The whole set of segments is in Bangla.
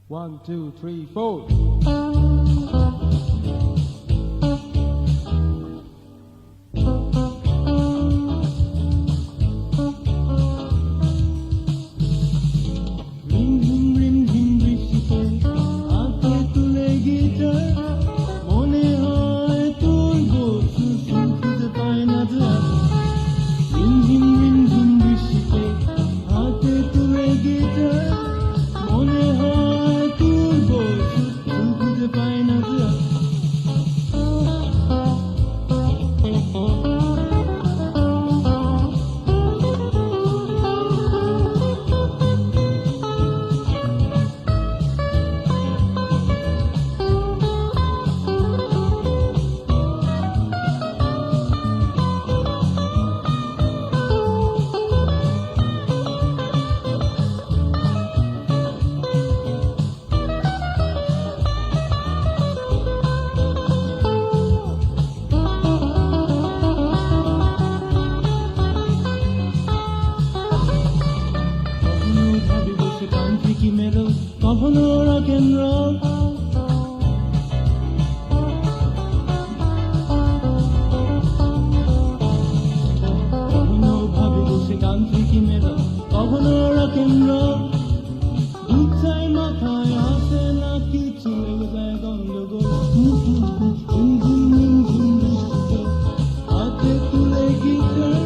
One, two, three, four. কখনো রক এন্ড রোল কখনো ভাবি বসে কান্ত্রিকি মেরো কখনো রক এন্ড রোল দুধ চাই মাথায় আসে না কিছু লেগে যায় গন্ডগোল ঝুম ঝুম ঝুম বৃষ্টিতে হাতে তুলে গিটার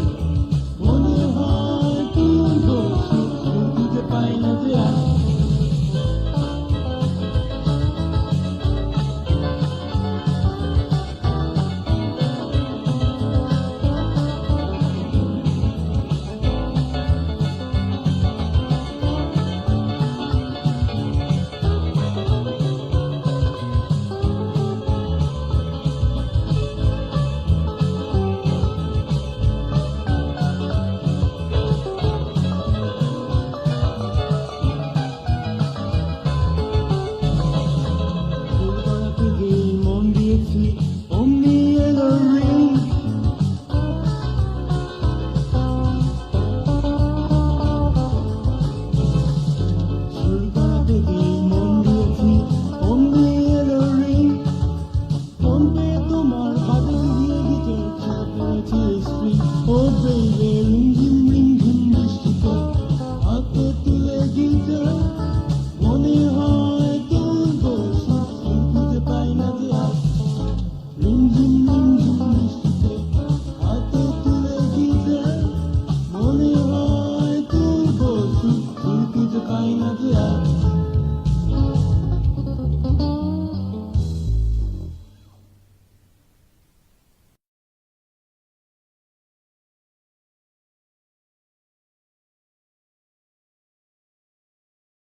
মনে হয় তুই বসে খুঁজে পাই না যে Oh baby, ring ring ring ring bৃষ্টিতে হাতে তুলে গিটার মনে হয় তোর বসে খুঁজে পাই না যে রিং রিং রিং রিং বৃষ্টিতে হাতে তুলে গিটার মনে হয় তোর বসে খুঁজে পাই না